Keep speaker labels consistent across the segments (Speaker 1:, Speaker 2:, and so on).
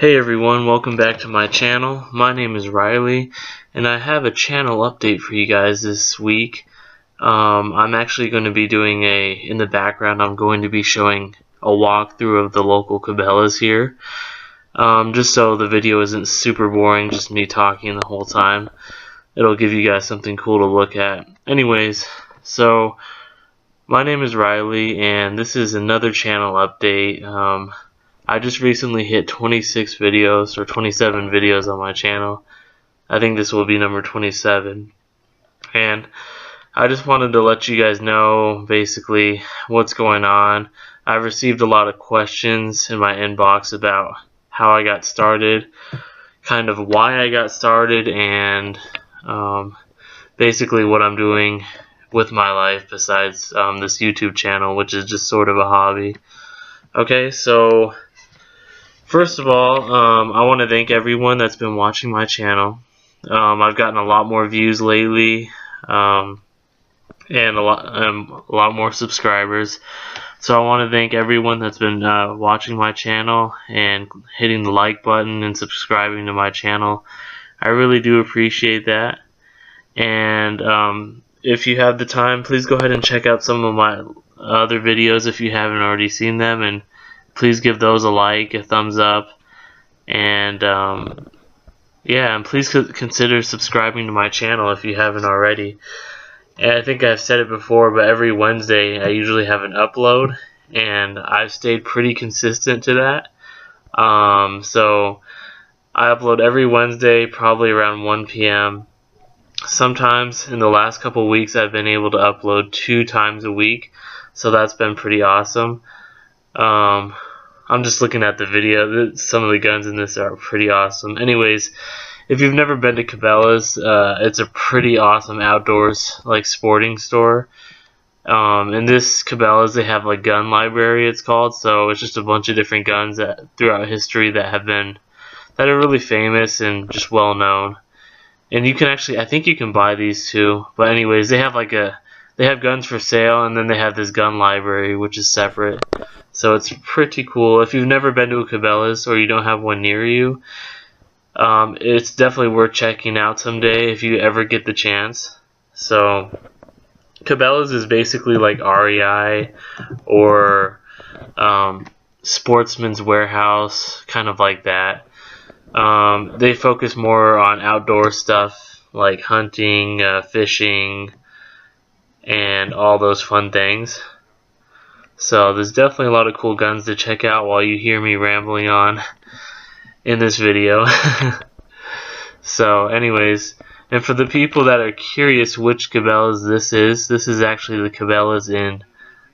Speaker 1: Hey everyone, welcome back to my channel. My name is Riley, and I have a channel update for you guys this week. I'm actually going to be doing in the background, I'm going to be showing a walkthrough of the local Cabela's here. Just so the video isn't super boring, just me talking the whole time. It'll give you guys something cool to look at. Anyways, so my name is Riley, and this is another channel update. I just recently hit 26 videos or 27 videos on my channel. I think this will be number 27. And I just wanted to let you guys know basically what's going on. I've received a lot of questions in my inbox about how I got started, kind of why I got started, and basically what I'm doing with my life besides this YouTube channel, which is just sort of a hobby. Okay, so first of all, I want to thank everyone that's been watching my channel. I've gotten a lot more views lately, and a lot more subscribers. So I want to thank everyone that's been watching my channel and hitting the like button and subscribing to my channel. I really do appreciate that. And if you have the time, please go ahead and check out some of my other videos if you haven't already seen them, and please give those a like, a thumbs up, and yeah, and please consider subscribing to my channel if you haven't already. And I think I've said it before, but every Wednesday I usually have an upload, and I've stayed pretty consistent to that. So I upload every Wednesday, probably around 1 p.m. Sometimes in the last couple weeks I've been able to upload 2 times a week, so that's been pretty awesome. I'm just looking at the video. Some of the guns in this are pretty awesome. Anyways, if you've never been to Cabela's, it's a pretty awesome outdoors like sporting store. In this Cabela's, they have like gun library, it's called. So it's just a bunch of different guns that throughout history that are really famous and just well known. And you can actually, I think you can buy these too. But anyways, they have guns for sale, and then they have this gun library, which is separate. So it's pretty cool. If you've never been to a Cabela's or you don't have one near you, it's definitely worth checking out someday if you ever get the chance. So Cabela's is basically like REI or Sportsman's Warehouse, kind of like that. They focus more on outdoor stuff like hunting, fishing, and all those fun things. So there's definitely a lot of cool guns to check out while you hear me rambling on in this video. So anyways, and for the people that are curious which Cabela's this is actually the Cabela's in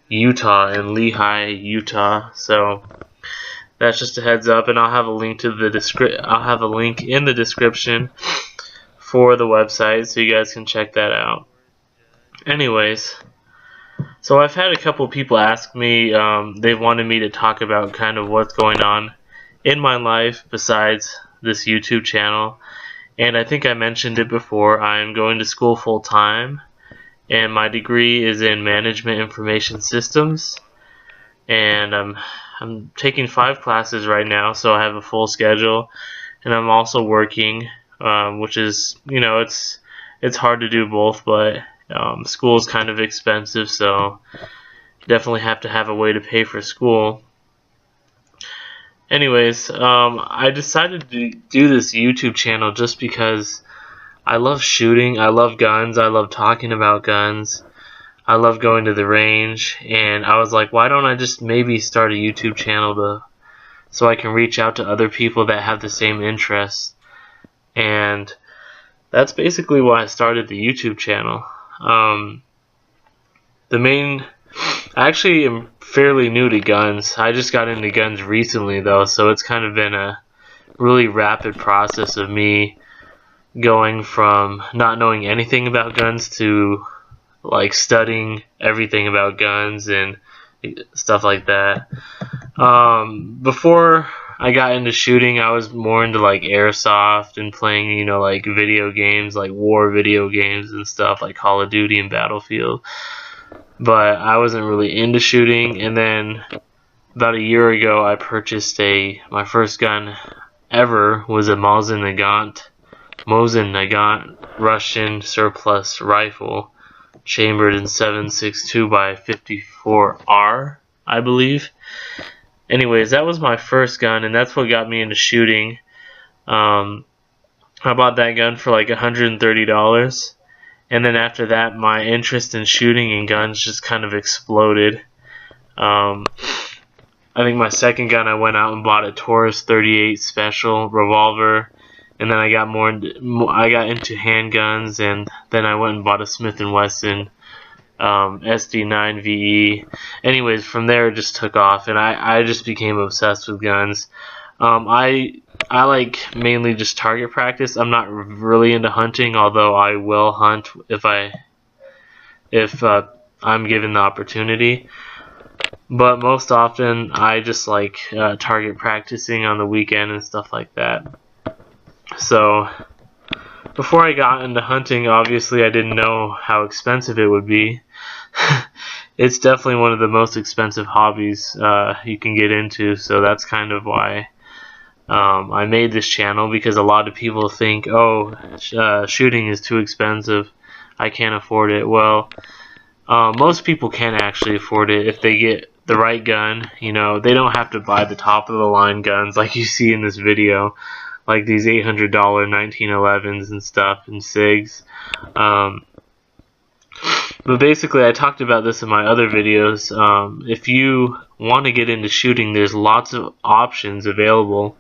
Speaker 1: Utah, in Lehi, Utah. So that's just a heads up, and I'll have a link to I'll have a link in the description for the website so you guys can check that out. Anyways, so I've had a couple people ask me, they wanted me to talk about kind of what's going on in my life besides this YouTube channel. And I think I mentioned it before, I'm going to school full time, and my degree is in Management Information Systems. And I'm taking 5 classes right now, so I have a full schedule. And I'm also working, which is, you know, it's hard to do both, but school is kind of expensive, so definitely have to have a way to pay for school. Anyways, I decided to do this YouTube channel just because I love shooting, I love guns, I love talking about guns, I love going to the range, and I was like, why don't I just maybe start a YouTube channel so I can reach out to other people that have the same interests. And that's basically why I started the YouTube channel. I actually am fairly new to guns. I just got into guns recently though, so it's kind of been a really rapid process of me going from not knowing anything about guns to like studying everything about guns and stuff like that. Before I got into shooting, I was more into like airsoft and playing, you know, like video games, like war video games and stuff like Call of Duty and Battlefield. But I wasn't really into shooting, and then about a year ago I purchased my first gun ever was a Mosin Nagant Russian surplus rifle, chambered in 7.62 by 54R, I believe. Anyways, that was my first gun, and that's what got me into shooting. I bought that gun for like $130, and then after that, my interest in shooting and guns just kind of exploded. I think my second gun, I went out and bought a Taurus 38 Special revolver, and then I got into handguns, and then I went and bought a Smith & Wesson SD9 VE. Anyways, from there it just took off, and I just became obsessed with guns. I like mainly just target practice. I'm not really into hunting, although I will hunt if I'm given the opportunity. But most often, I just like target practicing on the weekend and stuff like that. So, before I got into hunting, obviously I didn't know how expensive it would be. It's definitely one of the most expensive hobbies you can get into, so that's kind of why I made this channel, because a lot of people think, oh, shooting is too expensive, I can't afford it. Well, most people can actually afford it if they get the right gun. You know, they don't have to buy the top of the line guns like you see in this video, like these $800 1911s and stuff and SIGs. But basically, I talked about this in my other videos. If you want to get into shooting, there's lots of options available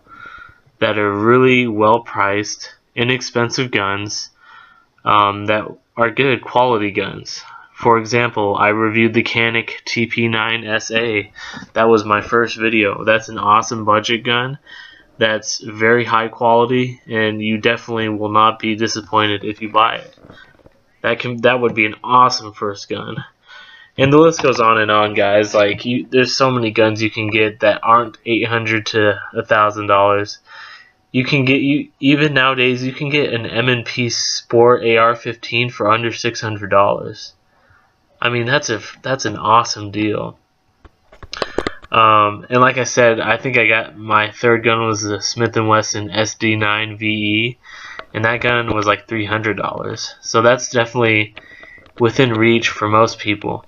Speaker 1: that are really well priced, inexpensive guns that are good quality guns. For example, I reviewed the Canik TP9SA. That was my first video. That's an awesome budget gun. That's very high quality, and you definitely will not be disappointed if you buy it. That would be an awesome first gun. And the list goes on and on, guys. Like, there's so many guns you can get that aren't $800 to $1,000. You can get, even nowadays, you can get an M&P Sport AR-15 for under $600. I mean, that's an awesome deal. And like I said, I think I got my third gun was the Smith & Wesson SD9 VE, and that gun was like $300. So that's definitely within reach for most people.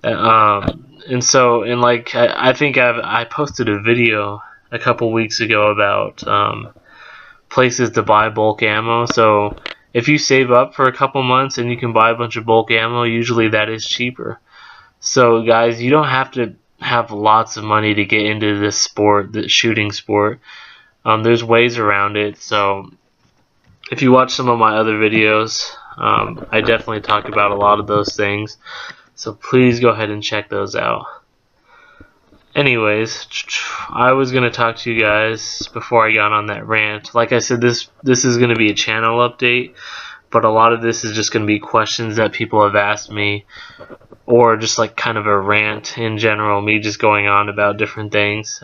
Speaker 1: And like I think I posted a video a couple weeks ago about places to buy bulk ammo. So if you save up for a couple months and you can buy a bunch of bulk ammo, usually that is cheaper. So guys, you don't have to have lots of money to get into this sport, the shooting sport. There's ways around it. So if you watch some of my other videos, I definitely talk about a lot of those things. So please go ahead and check those out. Anyways, I was going to talk to you guys before I got on that rant. Like I said, this is going to be a channel update, but a lot of this is just going to be questions that people have asked me, or just like kind of a rant in general, me just going on about different things.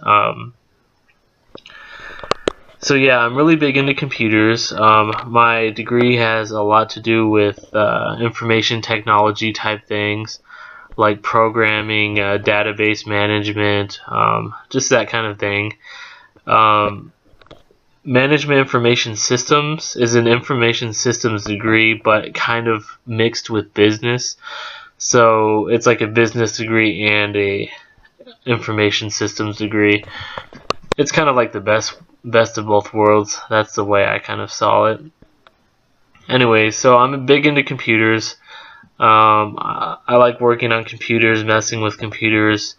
Speaker 1: So yeah, I'm really big into computers. My degree has a lot to do with information technology type things, like programming, database management, just that kind of thing. Management information systems is an information systems degree, but kind of mixed with business. So it's like a business degree and a information systems degree. It's kind of like the best of both worlds. That's the way I kind of saw it. Anyway, so I'm big into computers. I like working on computers, messing with computers.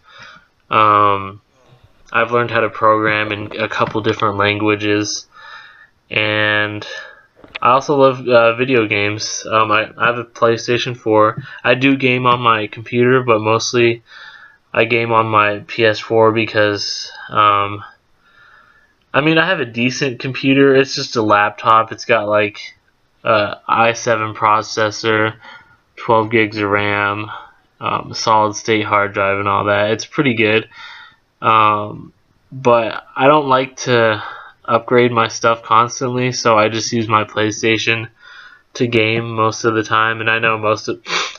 Speaker 1: I've learned how to program in a couple different languages, and I also love video games. I have a PlayStation 4. I do game on my computer, but mostly I game on my PS4 because I mean, I have a decent computer. It's just a laptop. It's got like i7 processor, 12 gigs of RAM, solid state hard drive and all that. It's pretty good. But I don't like to upgrade my stuff constantly, so I just use my PlayStation to game most of the time. And I know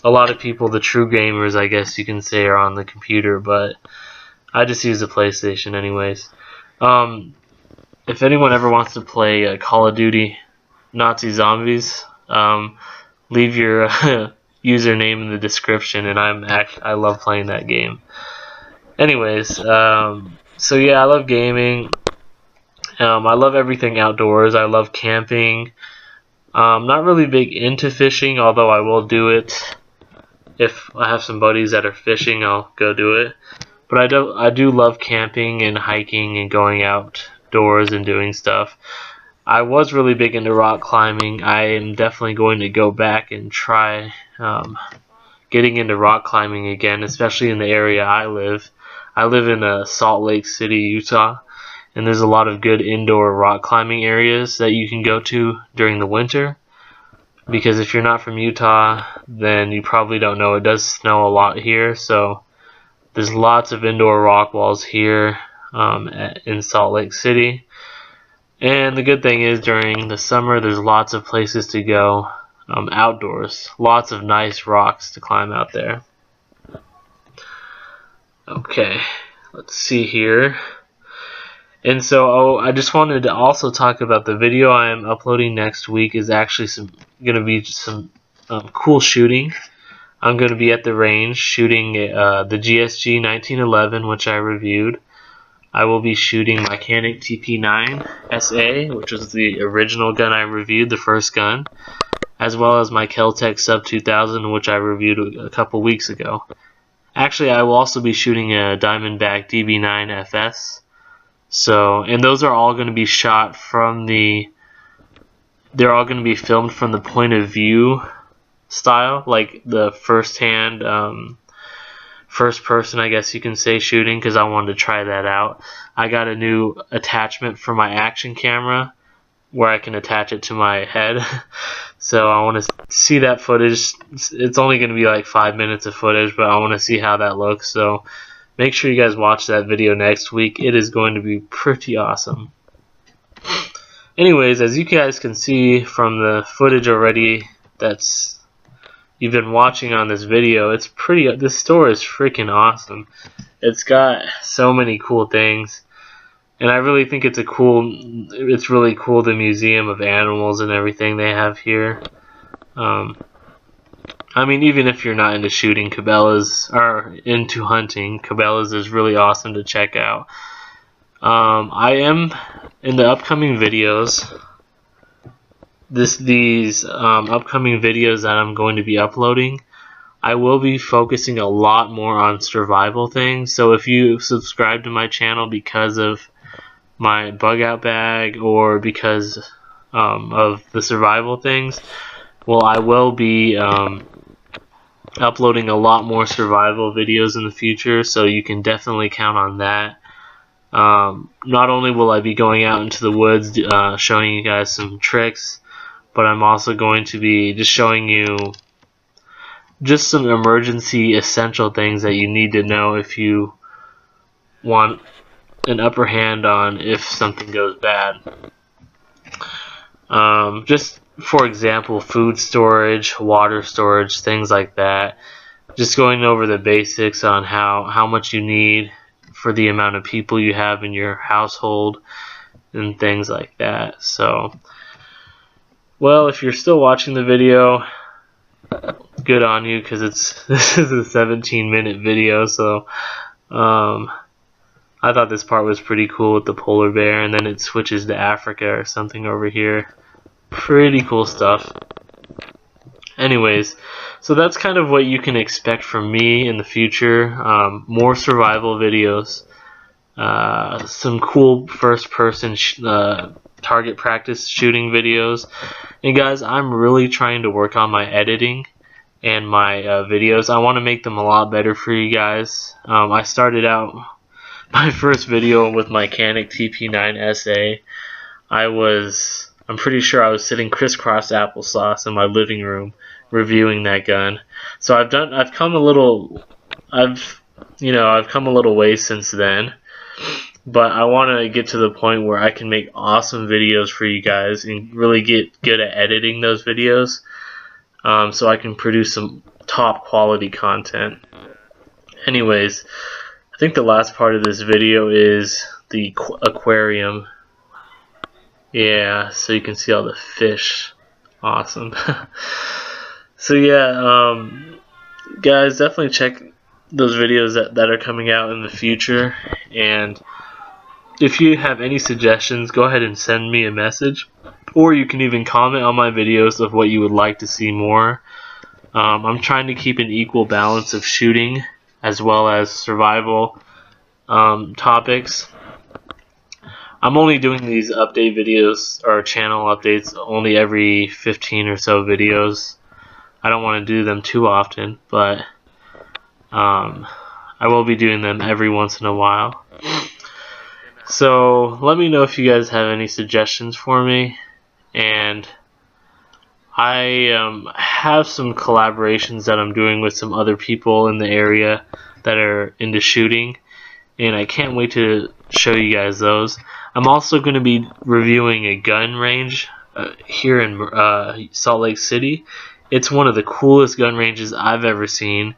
Speaker 1: a lot of people, the true gamers, I guess you can say, are on the computer, but I just use the PlayStation anyways. if anyone ever wants to play Call of Duty Nazi Zombies, leave your username in the description, and I love playing that game. Anyways, so yeah, I love gaming. I love everything outdoors. I love camping. Not really big into fishing, although I will do it. If I have some buddies that are fishing, I'll go do it. But I do love camping and hiking and going outdoors and doing stuff. I was really big into rock climbing. I am definitely going to go back and try getting into rock climbing again, especially in the area I live. I live in Salt Lake City, Utah, and there's a lot of good indoor rock climbing areas that you can go to during the winter. Because if you're not from Utah, then you probably don't know it does snow a lot here, so there's lots of indoor rock walls here in Salt Lake City. And the good thing is during the summer there's lots of places to go outdoors. Lots of nice rocks to climb out there. Okay, let's see here. And so I just wanted to also talk about the video I am uploading next week is actually going to be some cool shooting. I'm going to be at the range shooting the GSG 1911, which I reviewed. I will be shooting my Canik TP9 SA, which was the original gun I reviewed, the first gun, as well as my Kel-Tec Sub 2000, which I reviewed a couple weeks ago. Actually, I will also be shooting a Diamondback DB9 FS. So, and those are all going to be shot from they're all going to be filmed from the point of view style, like the first person, I guess you can say, shooting, because I wanted to try that out. I got a new attachment for my action camera where I can attach it to my head. So I want to see that footage. It's only going to be like 5 minutes of footage, but I want to see how that looks. So make sure you guys watch that video next week. It is going to be pretty awesome. Anyways, as you guys can see from the footage already that's you've been watching on this video, this store is freaking awesome. It's got so many cool things. And I really think it's really cool, the museum of animals and everything they have here. I mean, even if you're not into shooting, Cabela's, or into hunting, Cabela's is really awesome to check out. I am, in the upcoming videos, these upcoming videos that I'm going to be uploading, I will be focusing a lot more on survival things. So if you subscribe to my channel because of my bug out bag or because of the survival things, well, I will be uploading a lot more survival videos in the future, so you can definitely count on that. Not only will I be going out into the woods showing you guys some tricks, but I'm also going to be just showing you just some emergency essential things that you need to know if you want an upper hand on if something goes bad. Just for example, food storage, water storage, things like that. Just going over the basics on how much you need for the amount of people you have in your household and things like that. So, well, if you're still watching the video, good on you, because this is a 17-minute video. So I thought this part was pretty cool with the polar bear, and then it switches to Africa or something over here. Pretty cool stuff. Anyways, so that's kind of what you can expect from me in the future. More survival videos, some cool first-person target practice shooting videos. And guys, I'm really trying to work on my editing and my videos. I want to make them a lot better for you guys. I started out my first video with my Canik TP9 SA. I'm pretty sure I was sitting crisscross applesauce in my living room reviewing that gun. So I've come a little way since then. But I want to get to the point where I can make awesome videos for you guys and really get good at editing those videos, so I can produce some top quality content. Anyways, I think the last part of this video is the aquarium. Yeah, so you can see all the fish. Awesome. So yeah, guys, definitely check those videos that are coming out in the future. And if you have any suggestions, go ahead and send me a message. Or you can even comment on my videos of what you would like to see more. I'm trying to keep an equal balance of shooting as well as survival topics. I'm only doing these update videos or channel updates only every 15 or so videos. I don't want to do them too often, but I will be doing them every once in a while. So let me know if you guys have any suggestions for me. And I have some collaborations that I'm doing with some other people in the area that are into shooting, and I can't wait to show you guys those. I'm also going to be reviewing a gun range here in Salt Lake City. It's one of the coolest gun ranges I've ever seen.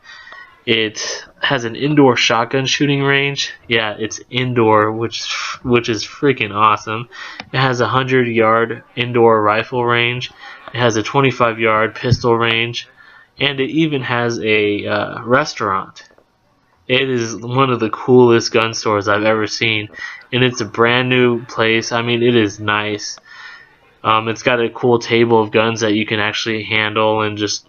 Speaker 1: It has an indoor shotgun shooting range. Yeah, it's indoor, which is freaking awesome. It has a 100-yard indoor rifle range. It has a 25-yard pistol range, and it even has a restaurant. It is one of the coolest gun stores I've ever seen, and it's a brand new place. I mean, it is nice. It's got a cool table of guns that you can actually handle and just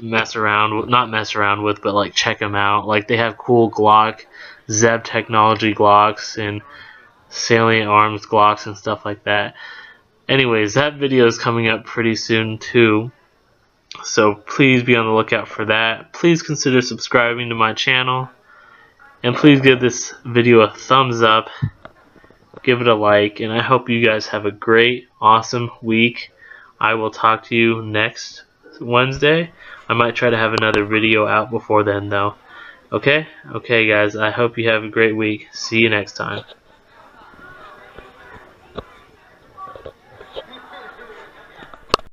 Speaker 1: mess around with, but like check them out. Like they have cool Glock, Zeb technology Glocks, and Salient Arms Glocks and stuff like that. Anyways, that video is coming up pretty soon too, so please be on the lookout for that. Please consider subscribing to my channel, and please give this video a thumbs up. Give it a like, and I hope you guys have a great, awesome week. I will talk to you next Wednesday. I might try to have another video out before then, though. Okay? Okay, guys, I hope you have a great week. See you next time.